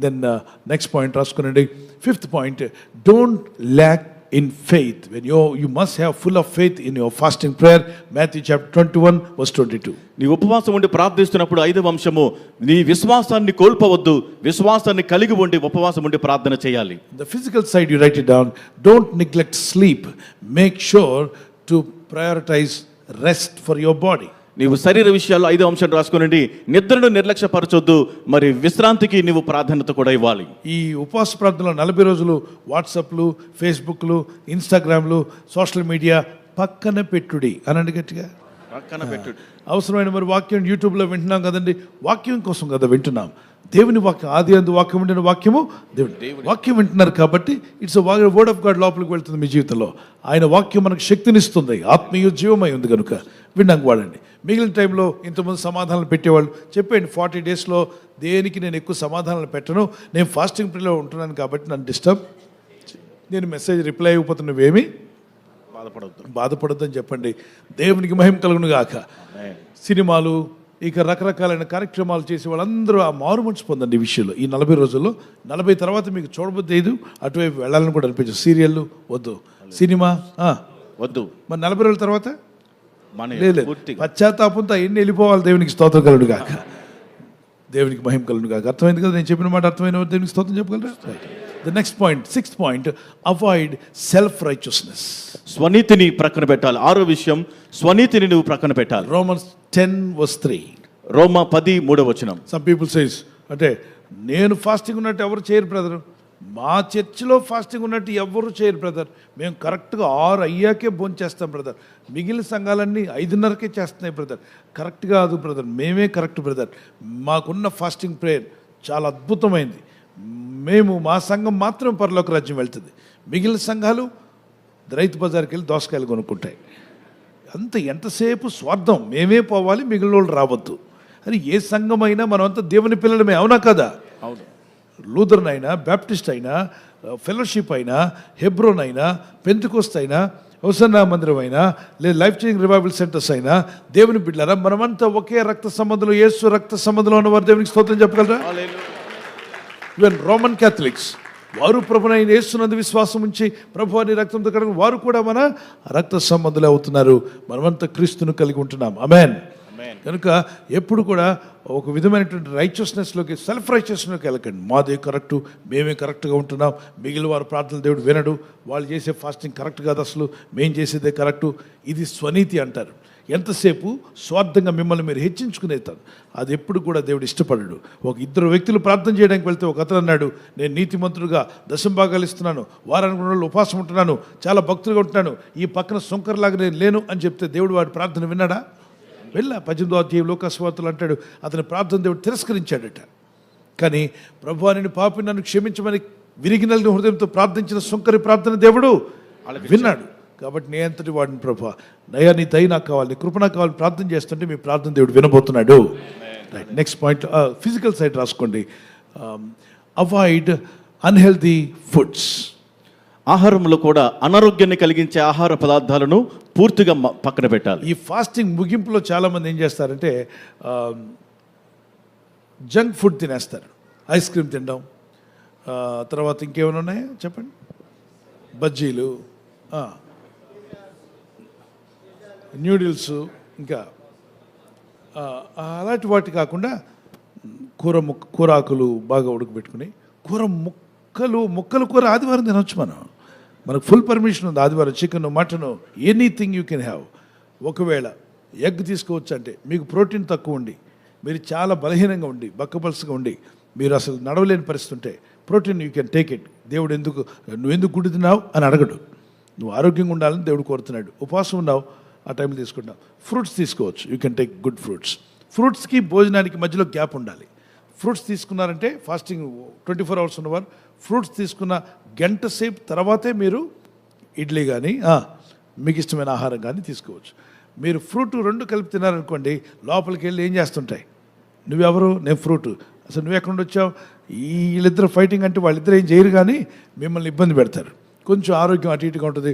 Speaker 1: Then next point రాసుకునండి. 5th point, don't lack in faith. When you must have full of faith in your fasting prayer. Matthew chapter 21 verse 22.
Speaker 2: నీ ఉపవాసం ఉండి ప్రార్థిస్తున్నప్పుడు 5వ అంశము, నీ విశ్వాసాన్ని కోల్పోవద్దు, విశ్వాసాన్ని కలిగి ఉండి ఉపవాసం ఉండి ప్రార్థన చేయాలి.
Speaker 1: The physical side, you write it down. Don't neglect sleep. Make sure to prioritize rest for your body.
Speaker 2: నీవు శరీర విషయాల్లో 5వ అంశం రాసుకోనండి. నిద్రను నిర్లక్ష్యపరచొద్దు, మరి విశ్రాంతికి నీవు ప్రాధాన్యత కూడా ఇవ్వాలి.
Speaker 1: ఈ ఉపవాస ప్రార్థనలో 40 రోజులు వాట్సాప్లు, ఫేస్బుక్లు, ఇన్స్టాగ్రామ్లు, సోషల్ మీడియా పక్కన పెట్టుడి అనండి గట్టిగా.
Speaker 2: పక్కన పెట్టుడి. అవసరమైన
Speaker 1: మరి వాక్యం యూట్యూబ్లో వింటున్నాం కదండి, వాక్యం కోసం కదా వింటున్నాం. దేవుని వాక్యం, ఆది అందు వాక్యం ఉండిన వాక్యము దేవుని వాక్యం వింటున్నారు కాబట్టి ఇట్స్ వర్డ్ ఆఫ్ గాడ్ లోపలికి వెళ్తుంది మీ జీవితంలో. ఆయన వాక్యం మనకు శక్తినిస్తుంది, ఆత్మీయ జీవమై ఉంది కనుక విన్నాక వాడండి. మిగిలిన టైంలో ఇంతమంది సమాధానాలు పెట్టేవాళ్ళు చెప్పండి. 40 డేస్లో దేనికి నేను ఎక్కువ సమాధానాలు పెట్టను, నేను ఫాస్టింగ్ ప్రేలో ఉంటున్నాను కాబట్టి నన్ను డిస్టర్బ్, నేను మెసేజ్ రిప్లై అయిపోతే నువ్వేమి బాధపడొద్దు అని చెప్పండి. దేవునికి మహిమ కలుగును గాక. సినిమాలు ఇక రకరకాలైన కార్యక్రమాలు చేసే వాళ్ళందరూ ఆ మారు మనసు పొందండి ఈ విషయంలో. ఈ 40 రోజుల్లో 40 తర్వాత మీకు చూడబుద్ది లేదు, అటువైపు వెళ్ళాలని కూడా అనిపించదు. సీరియళ్ళు వద్దు, సినిమా
Speaker 2: వద్దు.
Speaker 1: మరి 40 రోజుల తర్వాత లేదు, పశ్చాత్తాపంతో ఎన్ని వెళ్ళిపోవాలి. దేవునికి స్తోత్రం కలుగును గాక. దేవునికి మహిమ కలుగును గాక. అర్థమైంది కదా నేను చెప్పిన మాట? అర్థమైన దేవునికి స్తోత్రం చెప్పగలరా? The next point, 6th point, avoid self-righteousness.
Speaker 2: స్వనీతిని ప్రక్కన పెట్టాలి. 6వ విషయం, స్వనీతిని నువ్వు ప్రక్కన పెట్టాలి.
Speaker 1: Romans 10 verse 3.
Speaker 2: రోమా 10:3.
Speaker 1: Some people says, అంటే నేను ఫాస్టింగ్ ఉన్నట్టు ఎవరు చేయరు బ్రదర్, మా చర్చిలో ఫాస్టింగ్ ఉన్నట్టు ఎవరు చేయరు బ్రదర్, మేము కరెక్ట్గా 6 అయ్యాకే భోంచేస్తాం బ్రదర్, మిగిలిన సంఘాలన్నీ 5:30కే చేస్తున్నాయి బ్రదర్. కరెక్ట్ కాదు బ్రదర్, మేమే కరెక్ట్ బ్రదర్. మాకున్న ఫాస్టింగ్ ప్రేయర్ చాలా అద్భుతమైంది. మేము మా సంఘం మాత్రం పరలోక రాజ్యం వెళ్తుంది, మిగిలిన సంఘాలు రైతు బజార్కి వెళ్ళి దోసకాయలు కొనుక్కుంటాయి. ఎంతసేపు స్వార్థం, మేమే పోవాలి మిగిలిన వాళ్ళు రావద్దు. అది ఏ సంఘం అయినా మనం అంతా దేవుని పిల్లలమే, అవునా కదా?
Speaker 2: అవును.
Speaker 1: లూథరన్ అయినా, బ్యాప్టిస్ట్ అయినా, ఫెలోషిప్ అయినా, హెబ్రోన్ అయినా, పెంతెకోస్త్ అయినా, హోసన్నా మందిరం అయినా, లేదా లైఫ్ చేంజింగ్ రివైవల్ సెంటర్స్ అయినా, దేవుని బిడ్డలారా మనమంతా ఒకే రక్త సంబంధంలో, యేసు రక్త సంబంధంలో ఉన్నవారు దేవునికి స్తోత్రం చెప్పగలరా? ఈవెన్ రోమన్ క్యాథలిక్స్ వారు ప్రభునైన యేసునందు విశ్వాసం ఉంచి ప్రభు అని రక్తంతో కడుగు వారు కూడా మన రక్త సంబంధులే అవుతున్నారు. మనమంతా క్రీస్తును కలిగి ఉంటున్నాం. ఆమేన్. కనుక ఎప్పుడు కూడా ఒక విధమైనటువంటి రైచియస్నెస్లోకి, సెల్ఫ్ రైచియస్నెస్లోకి వెళ్ళకండి. మాదే కరెక్టు, మేమే కరెక్ట్గా ఉంటున్నాం, మిగిలిన వారి ప్రార్థనలు దేవుడు వినడు, వాళ్ళు చేసే ఫాస్టింగ్ కరెక్ట్ కాదు, అసలు మేము చేసేదే కరెక్టు. ఇది స్వనీతి అంటారు. ఎంతసేపు స్వార్థంగా మిమ్మల్ని మీరు హెచ్చించుకునేతారు, అది ఎప్పుడు కూడా దేవుడు ఇష్టపడడు. ఒక 2 వ్యక్తులు ప్రార్థన చేయడానికి వెళ్తే ఒక అతను అన్నాడు, నేను నీతిమంతుడుగా 10 భాగాలు ఇస్తున్నాను, వారానికి 2 రోజులు ఉపవాసం ఉంటున్నాను, చాలా భక్తులుగా ఉంటున్నాను, ఈ పక్కన సొంకర్లాగా నేను లేను అని చెప్తే దేవుడు వాడి ప్రార్థన విన్నాడా? 18వ అధ్యాయం లూకా సువార్తలో అంటాడు, అతని ప్రార్థన దేవుడు తిరస్కరించాడట. కానీ ప్రభువా నేను పాపి నన్ను క్షమించమని విరిగినల్ని హృదయంతో ప్రార్థించిన సుంకరి ప్రార్థన దేవుడు విన్నాడు. కాబట్టి నీ అంతటి వాడిని ప్రభువా నయా నీ దయ నాకు కావాలి, నీ కృప నాకు కావాలి ప్రార్థన చేస్తుంటే మీ ప్రార్థన దేవుడు వినబోతున్నాడు. Right, next point physical side రాసుకోండి. Avoid unhealthy foods.
Speaker 2: ఆహారంలో కూడా అనారోగ్యాన్ని కలిగించే ఆహార పదార్థాలను పూర్తిగా పక్కన పెట్టాలి.
Speaker 1: ఈ ఫాస్టింగ్ ముగింపులో చాలామంది ఏం చేస్తారంటే జంక్ ఫుడ్ తినేస్తారు. ఐస్ క్రీమ్ తినడం, తర్వాత ఇంకేమైనా ఉన్నాయా చెప్పండి, బజ్జీలు, న్యూడిల్స్, ఇంకా అలాంటి వాటి కాకుండా కూరాకులు బాగా ఉడకబెట్టుకుని ముక్కలు కూర ఆదివారం తినొచ్చు. మనకు ఫుల్ పర్మిషన్ ఉంది ఆదివారం. Chicken, mutton, anything you can have. ఒకవేళ ఎగ్ తీసుకోవచ్చు అంటే మీకు ప్రోటీన్ తక్కువ ఉండి మీరు చాలా బలహీనంగా ఉండి బక్కపలుసుగా ఉండి మీరు అసలు నడవలేని పరిస్థితి ఉంటే protein you can take it. దేవుడు నువ్వు ఎందుకు గుడ్డు తిన్నావు అని అడగడు. నువ్వు ఆరోగ్యంగా ఉండాలని దేవుడు కోరుతున్నాడు. ఉపవాసం ఉన్నావు, ఆ టైంలో తీసుకుంటావు. ఫ్రూట్స్ తీసుకోవచ్చు, you can take good fruits. ఫ్రూట్స్కి భోజనానికి మధ్యలో గ్యాప్ ఉండాలి. ఫ్రూట్స్ తీసుకున్నారంటే ఫాస్టింగ్ 24 hours ఉన్నవారు ఫ్రూట్స్ తీసుకున్న గంట సేపు తర్వాతే మీరు ఇడ్లీ కానీ మీకు ఇష్టమైన ఆహారం కానీ తీసుకోవచ్చు. మీరు ఫ్రూట్ 2 కలిపి తిన్నారనుకోండి, లోపలికి వెళ్ళి ఏం చేస్తుంటాయి, నువ్వెవరు, నేను ఫ్రూట్, అసలు నువ్వు ఎక్కడి నుండి వచ్చావు, వీళ్ళిద్దరు ఫైటింగ్ అంటే వాళ్ళిద్దరు ఏం చేయరు కానీ మిమ్మల్ని ఇబ్బంది పెడతారు. కొంచెం ఆరోగ్యం అటు ఇటుగా ఉంటుంది,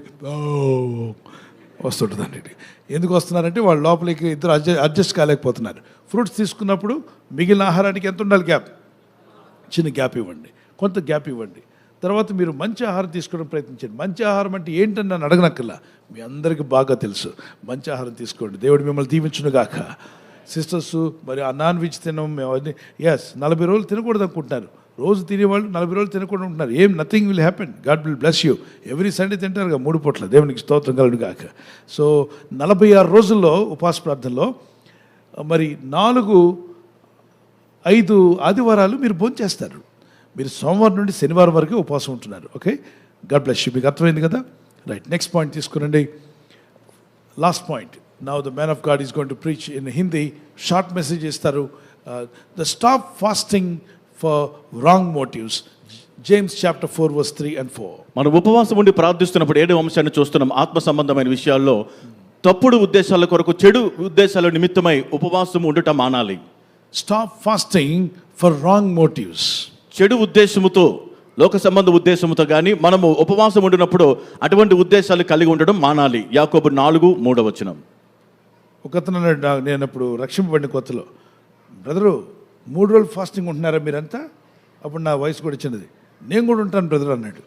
Speaker 1: వస్తుంటుంది అన్నిటి. ఎందుకు వస్తున్నారంటే వాళ్ళు లోపలికి ఇద్దరు అడ్జస్ట్ కాలేకపోతున్నారు. ఫ్రూట్స్ తీసుకున్నప్పుడు మిగిలిన ఆహారానికి ఎంత ఉండాలి గ్యాప్, చిన్న గ్యాప్ ఇవ్వండి, కొంత గ్యాప్ ఇవ్వండి. తర్వాత మీరు మంచి ఆహారం తీసుకోవడం ప్రయత్నించండి. మంచి ఆహారం అంటే ఏంటని నన్ను అడగనక్కర్లా, మీ అందరికీ బాగా తెలుసు. మంచి ఆహారం తీసుకోండి, దేవుడు మిమ్మల్ని దీవించునుగాక. సిస్టర్స్ మరి ఆ నాన్ వెజ్ తినడం అవన్నీ 40 రోజులు తినకూడదు అనుకుంటున్నారు. రోజు తినేవాళ్ళు 40 రోజులు తినకుండా ఉంటున్నారు. Nothing will happen. God will bless you. Every Sunday తింటారుగా 3 పూట్ల, దేవునికి స్తోత్రం కలుగునుగాక. సో 46 రోజుల్లో ఉపవాస ప్రార్థనలో మరి 4-5 ఆదివారాలు మీరు భోంచేస్తారు. మీరు సోమవారం నుండి శనివారం వరకు ఉపవాసం ఉంటున్నారు. Okay, God bless you. మీకు అర్థమైంది కదా? రైట్, నెక్స్ట్ పాయింట్ తీసుకురండి. Last point. Now the man of God is going to preach in Hindi. Short message ఇస్తారు. The stop fasting for wrong motives. James chapter 4 verse 3 and 4.
Speaker 2: మనం ఉపవాసం ఉండి ప్రార్థిస్తున్నప్పుడు 7వ అంశాన్ని చూస్తున్నాం. ఆత్మ సంబంధమైన విషయాల్లో తప్పుడు ఉద్దేశాల కొరకు, చెడు ఉద్దేశాల నిమిత్తమై ఉపవాసం ఉండటం మానాలి.
Speaker 1: Stop fasting for wrong motives.
Speaker 2: చెడు ఉద్దేశముతో, లోక సంబంధ ఉద్దేశముతో కానీ మనము ఉపవాసం ఉండినప్పుడు అటువంటి ఉద్దేశాలు కలిగి ఉండడం మానాలి. యాకోబు 4:3.
Speaker 1: ఒకతను అన్నాడు, నేను అప్పుడు రక్షింపబడిన కొత్తలో, బ్రదరు 3 రోజులు ఫాస్టింగ్ ఉంటున్నారా మీరంతా? అప్పుడు నా వయసు కూడా చిన్నది. నేను కూడా ఉంటాను బ్రదర్ అన్నాడు.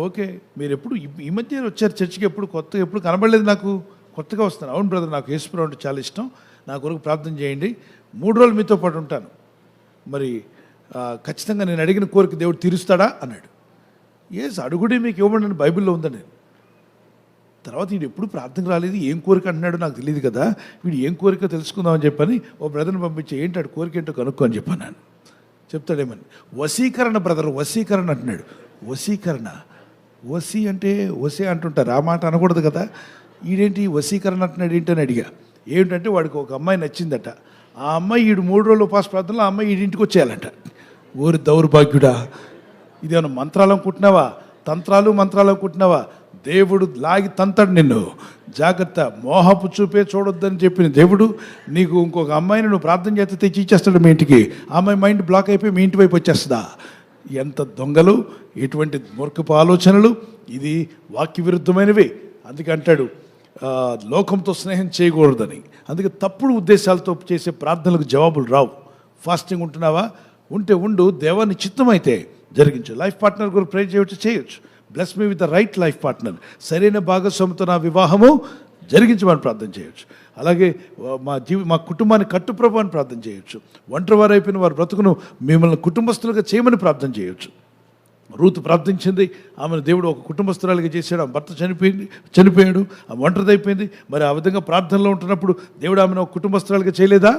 Speaker 1: ఓకే, మీరు ఎప్పుడు ఈ మధ్య వచ్చారు చర్చికి, ఎప్పుడు కనబడలేదు నాకు, కొత్తగా వస్తాను. అవును బ్రదర్, నాకు యేసుప్రభు అంటే చాలా ఇష్టం, నా కొరకు ప్రార్థన చేయండి, 3 రోజులు మీతో పాటు ఉంటాను, మరి ఖచ్చితంగా నేను అడిగిన కోరిక దేవుడు తీరుస్తాడా అన్నాడు. అడుగుడే మీకు ఇవ్వమని బైబిల్లో ఉందండి. తర్వాత వీడు ఎప్పుడు ప్రార్థనకు రాలేదు, ఏం కోరిక అంటున్నాడో నాకు తెలియదు కదా, వీడు ఏం కోరిక తెలుసుకుందామని చెప్పని ఓ బ్రదర్ని పంపించి ఏంటాడు కోరిక ఏంటో కనుక్కో అని చెప్పాను. చెప్తాడేమని, వశీకరణ బ్రదర్, వశీకరణ అంటున్నాడు. వశీకరణ, వసీ అంటే వసే అంటుంటారు, ఆ మాట అనకూడదు కదా, ఈడేంటి వశీకరణ అంటున్నాడు ఏంటని అడిగా. ఏమిటంటే వాడికి ఒక అమ్మాయి నచ్చిందట. ఆ అమ్మాయి 3 రోజులు ఉపవాస ప్రార్థనలో ఆ అమ్మాయి ఇంటికి వచ్చేయాలంట. ఓరి దౌర్భాగ్యుడా, ఇదేమన్నా మంత్రాలు అనుకుంటున్నావా, మంత్రాలు అనుకుంటున్నావా? దేవుడు లాగి తంతాడు నిన్ను, జాగ్రత్త. మోహపు చూపే చూడొద్దని చెప్పిన దేవుడు నీకు ఇంకొక అమ్మాయిని నువ్వు ప్రార్థన చేస్తే తెచ్చి ఇచ్చేస్తాడు మీ ఇంటికి. ఆ అమ్మాయి మైండ్ బ్లాక్ అయిపోయి మీ ఇంటి వైపు వచ్చేస్తుందా? ఎంత దొంగలు, ఎటువంటి మూర్ఖపు ఆలోచనలు, ఇది వాక్య విరుద్ధమైనవి. అందుకే అంటాడు లోకంతో స్నేహం చేయకూడదని. అందుకే తప్పుడు ఉద్దేశాలతో చేసే ప్రార్థనలకు జవాబులు రావు. ఫాస్టింగ్ ఉంటున్నావా? ఉండు, దేవాన్ని చిత్తమైతే జరిగించు. లైఫ్ పార్ట్నర్ కూడా ప్రే చేయొచ్చు. Bless me with the right life partner, సరైన భాగస్వామితో నా వివాహము జరిగించమని ప్రార్థన చేయొచ్చు. అలాగే మా కుటుంబాన్ని కట్టుప్రభు అని ప్రార్థన చేయొచ్చు. ఒంటరివారు అయిపోయిన వారి బ్రతుకును మిమ్మల్ని కుటుంబస్తులుగా చేయమని ప్రార్థన చేయొచ్చు. రూతు ప్రార్థించింది, ఆమెను దేవుడు ఒక కుటుంబస్తురాలుగా చేశాడు. ఆమె భర్త చనిపోయాడు, ఆమె ఒంటరిదైపోయింది. మరి ఆ విధంగా ప్రార్థనలో ఉంటున్నప్పుడు దేవుడు ఆమెను ఒక కుటుంబస్తురాలుగా చేయలేదా?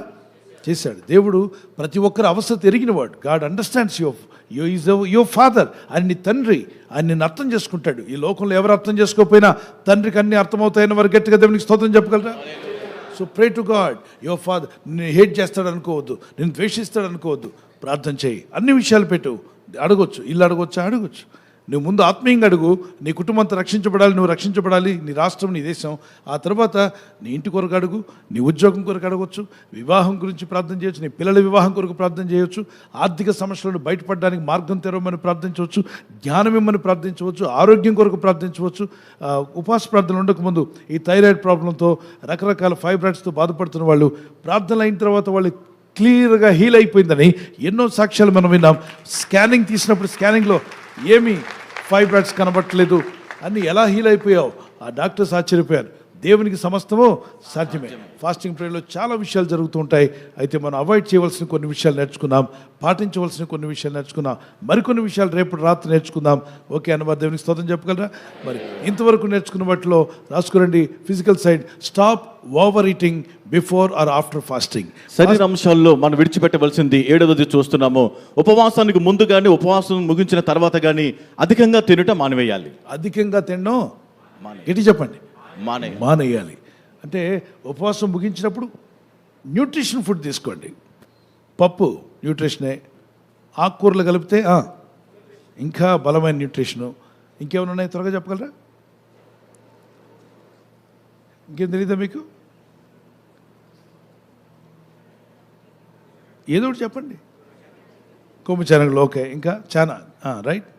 Speaker 1: చేశాడు. దేవుడు ప్రతి ఒక్కరి అవసరం ఎరిగినవాడు. God understands your father. ఆయన నీ తండ్రి, ఆయన నిన్ను అర్థం చేసుకుంటాడు. ఈ లోకంలో ఎవరు అర్థం చేసుకోకపోయినా తండ్రికి అన్ని అర్థమవుతాయని వారు గట్టిగా దేవునికి స్తోత్రం చెప్పగలరా? So pray to God. Your father నిన్ను హేట్ చేస్తాడు అనుకోవద్దు, నిన్ను ద్వేషిస్తాడు అనుకోవద్దు. ప్రార్థన చేయి, అన్ని విషయాలు పెట్టు, అడగొచ్చు, ఇల్లు అడగొచ్చా, అడగొచ్చు. నువ్వు ముందు ఆత్మీయంగా అడుగు, నీ కుటుంబంతో రక్షించబడాలి, నువ్వు రక్షించబడాలి, నీ రాష్ట్రం, నీ దేశం. ఆ తర్వాత నీ ఇంటి కొరకు అడుగు, నీ ఉద్యోగం కొరకు అడగవచ్చు, వివాహం గురించి ప్రార్థన చేయొచ్చు, నీ పిల్లల వివాహం కొరకు ప్రార్థన చేయొచ్చు, ఆర్థిక సమస్యలను బయటపడడానికి మార్గం తెరవమని ప్రార్థించవచ్చు, జ్ఞానం ఇమ్మని ప్రార్థించవచ్చు, ఆరోగ్యం కొరకు ప్రార్థించవచ్చు. ఉపవాస ప్రార్థనలు ఉండకముందు ఈ థైరాయిడ్ ప్రాబ్లంతో, రకరకాల ఫైబ్రాయిడ్స్తో బాధపడుతున్న వాళ్ళు ప్రార్థనలు అయిన తర్వాత వాళ్ళు క్లియర్గా హీల్ అయిపోయిందని ఎన్నో సాక్ష్యాలు మనం విన్నాం. స్కానింగ్ తీసినప్పుడు స్కానింగ్లో ఏమీ ఫైబ్రాయిడ్స్ కనబట్టలేదు అన్నీ ఎలా హీల్ అయిపోయావు, ఆ డాక్టర్స్ ఆశ్చర్యపోయారు. దేవునికి సమస్తము సాధ్యమే. ఫాస్టింగ్ ప్రేయర్లో చాలా విషయాలు జరుగుతూ ఉంటాయి. అయితే మనం అవాయిడ్ చేయవలసిన కొన్ని విషయాలు నేర్చుకున్నాం, పాటించవలసిన కొన్ని విషయాలు నేర్చుకున్నాం, మరికొన్ని విషయాలు రేపు రాత్రి నేర్చుకుందాం. ఓకే అన్నవారు దేవునికి స్తోత్రం చెప్పగలరా? మరి ఇంతవరకు నేర్చుకున్న వాటిలో రాసుకురండి. Physical side, stop over eating before or after fasting.
Speaker 2: శరీర అంశాల్లో మనం విడిచిపెట్టవలసింది 7వది చూస్తున్నాము. ఉపవాసానికి ముందు కానీ ఉపవాసం ముగించిన తర్వాత కానీ అధికంగా తినటం మానివేయాలి.
Speaker 1: అధికంగా తినడం గట్టి చెప్పండి, మానేయాలి. అంటే ఉపవాసం ముగించినప్పుడు న్యూట్రిషన్ ఫుడ్ తీసుకోండి. పప్పు న్యూట్రిషనే, ఆకుకూరలు కలిపితే ఇంకా బలమైన న్యూట్రిషను. ఇంకేమైనా ఉన్నాయి త్వరగా చెప్పగలరా? ఇంకేం తెలీదా మీకు? ఏదో ఒకటి చెప్పండి. కొమ్ము శనగలు, ఓకే. ఇంకా చాలా రైట్.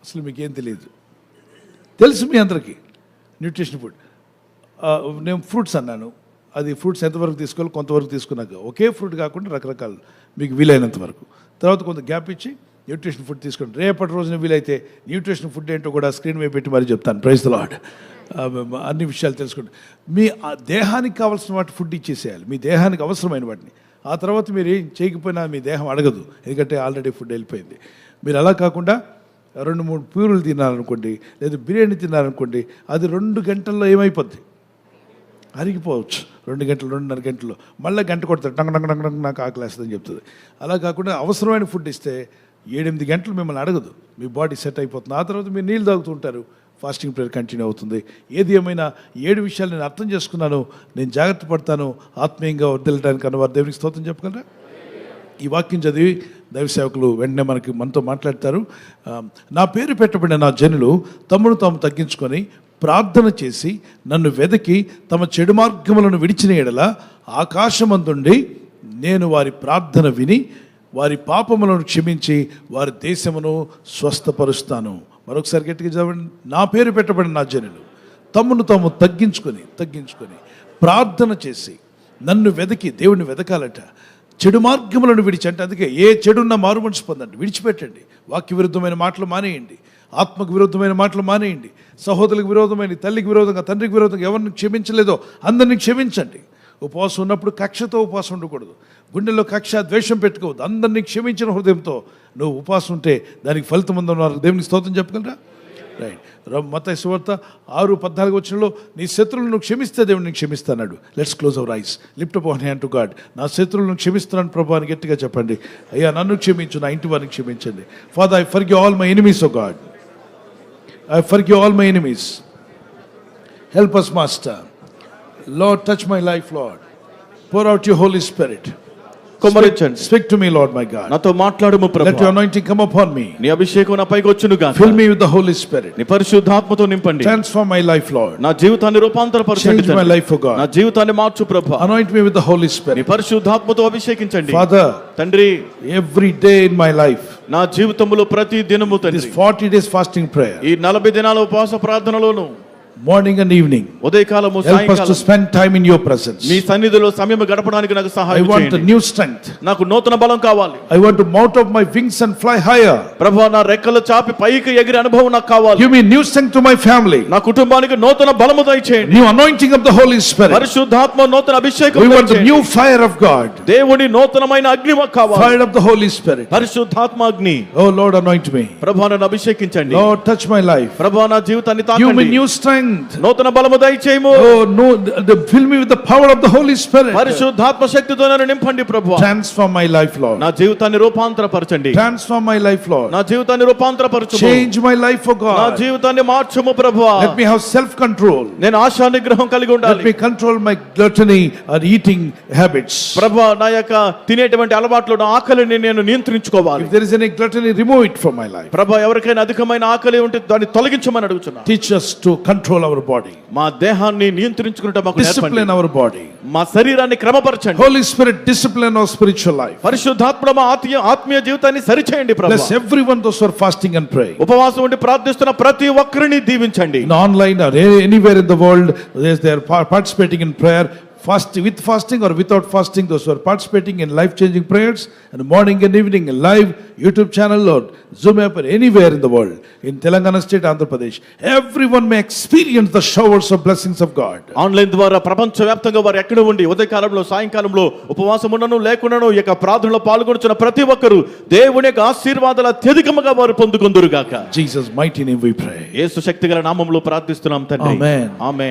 Speaker 1: అసలు మీకేం తెలియదు, తెలుసు మీ అందరికీ న్యూట్రిషన్ ఫుడ్. నేను ఫ్రూట్స్ అన్నాను, అది ఫ్రూట్స్ ఎంతవరకు తీసుకోవాలి, కొంతవరకు తీసుకున్నాక, ఒకే ఫ్రూట్ కాకుండా రకరకాలు మీకు వీలైనంత వరకు. తర్వాత కొంత గ్యాప్ ఇచ్చి న్యూట్రిషన్ ఫుడ్ తీసుకోండి. రేపటి రోజున వీలైతే న్యూట్రిషన్ ఫుడ్ ఏంటో కూడా స్క్రీన్ మీద పెట్టి మరీ చెప్తాను. Praise the lord. అన్ని విషయాలు తెలుసుకోండి. మీ దేహానికి కావాల్సిన వాటి ఫుడ్ ఇచ్చేసేయాలి, మీ దేహానికి అవసరమైన వాటిని. ఆ తర్వాత మీరు ఏం చేయకపోయినా మీ దేహం అడగదు, ఎందుకంటే ఆల్రెడీ ఫుడ్ వెళ్ళిపోయింది. మీరు అలా కాకుండా 2-3 పూరీలు తినాలనుకోండి, లేదా బిర్యానీ తినాలనుకోండి, అది 2 గంటల్లో ఏమైపోద్ది, అరిగిపోవచ్చు. 2 గంటలు, 2.5 గంటల్లో మళ్ళీ గంట కొడతారు, టంగ టంగ టంగ టంగ నాకు ఆకలేస్తుందని చెప్తుంది. అలా కాకుండా అవసరమైన ఫుడ్ ఇస్తే 7-8 గంటలు మిమ్మల్ని అడగదు, మీ బాడీ సెట్ అయిపోతుంది. ఆ తర్వాత మీరు నీళ్ళు తాగుతూ ఉంటారు, ఫాస్టింగ్ ప్రేయర్ కంటిన్యూ అవుతుంది. ఏది ఏమైనా 7 విషయాలు నేను అర్థం చేసుకున్నాను, నేను జాగ్రత్త పడతాను ఆత్మీయంగా వదిలేయడానికి అన్నవారు దేవునికి స్తోత్రం చెప్పగలరా? ఈ వాక్యం చదివి దైవ సేవకులు వెంటనే మనతో మాట్లాడతారు. నా పేరు పెట్టబడిన నా జనులు తమను తాము తగ్గించుకొని ప్రార్థన చేసి నన్ను వెదకి తమ చెడు మార్గములను విడిచిన ఎడల ఆకాశమందుండి నేను వారి ప్రార్థన విని వారి పాపములను క్షమించి వారి దేశమును స్వస్థపరుస్తాను. మరొకసారి గట్టిగా చదవండి. నా పేరు పెట్టబడిన నా జనులు తమను తాము తగ్గించుకొని ప్రార్థన చేసి నన్ను వెదకి, దేవుడిని వెదకాలట, చెడు మార్గములను విడిచి, అంటే అందుకే ఏ చెడున్న మారు మనసు పొందండి, విడిచిపెట్టండి. వాక్య విరుద్ధమైన మాటలు మానేయండి, ఆత్మకు విరుద్ధమైన మాటలు మానేయండి, సహోదరులకు విరోధమైన, తల్లికి విరోధంగా, తండ్రికి విరోధంగా ఎవరిని క్షమించలేదో అందరినీ క్షమించండి. ఉపవాసం ఉన్నప్పుడు కక్షతో ఉపవాసం ఉండకూడదు, గుండెల్లో కక్ష ద్వేషం పెట్టుకోవద్దు. అందరినీ క్షమించిన హృదయంతో నువ్వు ఉపవాసం ఉంటే దానికి ఫలితం ఉందన్నారు. దేవునికి స్తోత్రం చెప్పగలరా? రైట్. మత్తయి సువార్త 6:14 వచనంలో నీ శత్రువులను క్షమిస్తే దేవుడిని క్షమిస్తాడు. Let's close our eyes, lift up hour hand to God. నా శత్రువులను క్షమిస్తున్నాను ప్రభు అని గట్టిగా చెప్పండి. అయ్యా నన్ను క్షమించు, నా ఇంటి వారిని క్షమించండి. Father, I forgive all my enemies O god, I forgive all my enemies. Help us master. Lord, touch my life, Lord. Pour out your Holy Spirit. Speak to me, Lord my God.
Speaker 2: నాతో మాట్లాడుము ప్రభువా.
Speaker 1: Let your anointing come upon me.
Speaker 2: నీ అభిషేకం నాపైకి వచ్చును గాక.
Speaker 1: Fill me with the Holy Spirit.
Speaker 2: నీ పరిశుద్ధాత్మతో నింపండి.
Speaker 1: Transform my life, Lord.
Speaker 2: నా జీవితాన్ని రూపాంతరపరచండి.
Speaker 1: Change my life, O God.
Speaker 2: నా జీవితాన్ని మార్చు ప్రభువా.
Speaker 1: Anoint me with the Holy Spirit.
Speaker 2: నీ పరిశుద్ధాత్మతో అభిషేకించండి.
Speaker 1: Father,
Speaker 2: తండ్రి,
Speaker 1: every day in my life,
Speaker 2: నా జీవితంలో ప్రతి దినము తండ్రి,
Speaker 1: this 40 days fasting prayer,
Speaker 2: ఈ 40 దినాల ఉపవాస ప్రార్థనలోను
Speaker 1: morning and evening,
Speaker 2: ఉదయకాలము
Speaker 1: help us to
Speaker 2: సాయంకాలం
Speaker 1: spend time in your presence.
Speaker 2: మీ సన్నిధిలో సమయం గడపడానికి నాకు
Speaker 1: I
Speaker 2: సహాయం
Speaker 1: want a
Speaker 2: చేయండి.
Speaker 1: new strength.
Speaker 2: నాకు నూతన బలం కావాలి.
Speaker 1: I want to mount up my wings and fly higher.
Speaker 2: ప్రభువా, నా రెక్కలు చాపి పైకి ఎగిరే అనుభవం నాకు కావాలి.
Speaker 1: Give me new strength to my family.
Speaker 2: నా కుటుంబానికి నూతన బలము దయచేయండి.
Speaker 1: New anointing of the Holy Spirit.
Speaker 2: పరిశుద్ధాత్మ నూతన అభిషేకం
Speaker 1: We want the
Speaker 2: దయచేయండి.
Speaker 1: new fire of God.
Speaker 2: దేవుని నూతనమైన అగ్ని మాకు కావాలి.
Speaker 1: Fire of the Holy Spirit.
Speaker 2: పరిశుద్ధాత్మ అగ్ని.
Speaker 1: Oh Lord, anoint me.
Speaker 2: ప్రభువా, నన్ను అభిషేకించండి.
Speaker 1: Lord, touch my life.
Speaker 2: ప్రభువా, నా జీవితాన్ని
Speaker 1: Give me
Speaker 2: తాకండి.
Speaker 1: new strength. strength.
Speaker 2: నూతన బలము దయచేయము.
Speaker 1: Oh no, fill me with the power of the Holy Spirit.
Speaker 2: పరిశుద్ధాత్మ శక్తితో నన్ను నింపండి ప్రభువా.
Speaker 1: Transform my life, Lord.
Speaker 2: నా జీవితాన్ని రూపాంతరపరచండి.
Speaker 1: Transform my life, Lord.
Speaker 2: నా జీవితాన్ని రూపాంతరపరచుము.
Speaker 1: Change my life, oh
Speaker 2: నా
Speaker 1: God.
Speaker 2: జీవితాన్ని మార్చుము ప్రభువా.
Speaker 1: Let me have self control.
Speaker 2: నేను ఆశా నిగ్రహం కలిగి
Speaker 1: Let
Speaker 2: ఉండాలి.
Speaker 1: me control my gluttony or eating habits.
Speaker 2: ప్రభువా, నా యొక్క తినేటువంటి అలవాట్లు, నా ఆకలిని నేను నియంత్రించుకోవాలి.
Speaker 1: If there is any gluttony, remove it from my life.
Speaker 2: ప్రభువా, ఎవరికైనా అధికమైన ఆకలి ఉంటే దాన్ని తొలగించమని అడుగుచున్నా.
Speaker 1: Teach us to control our body,
Speaker 2: మా దేహాన్ని నియంత్రించుకుంటే మాకు నేర్పండి.
Speaker 1: discipline our body.
Speaker 2: మా శరీరాన్ని క్రమపరచండి.
Speaker 1: Holy Spirit, discipline our spiritual life.
Speaker 2: పరిశుద్ధాత్మ మా ఆత్మీయ జీవితాన్ని సరిచేయండి
Speaker 1: Bless
Speaker 2: ప్రభువా.
Speaker 1: everyone those who are fasting and praying.
Speaker 2: ఉపవాసం ఉండి ప్రార్థిస్తున్న ప్రతి ఒక్కరిని దీవించండి.
Speaker 1: In online or anywhere in the world, they are participating in prayer. With fasting or without fasting, those who are participating in life-changing prayers, and morning and evening in live YouTube channel or Zoom app or anywhere in the world, in Telangana state, Andhra Pradesh, everyone may experience the showers of blessings of God.
Speaker 2: Online ద్వారా ప్రపంచవ్యాప్తంగా వారు ఎక్కడ ఉండి ఉదయకాలంలో సాయంకాలంలో ఉపవాసం ఉండను లేకున్నాను ఈ యొక్క ప్రార్థనలో పాల్గొనుచున్న ప్రతి ఒక్కరు దేవుని యొక్క ఆశీర్వాదాలు అత్యధికముగా వారు పొందుకొందురుగాక.
Speaker 1: Jesus' mighty name we pray.
Speaker 2: యేసు శక్తిగల నామములో ప్రార్థిస్తున్నాం తండ్రి.
Speaker 1: Amen.
Speaker 2: ఆమేన్.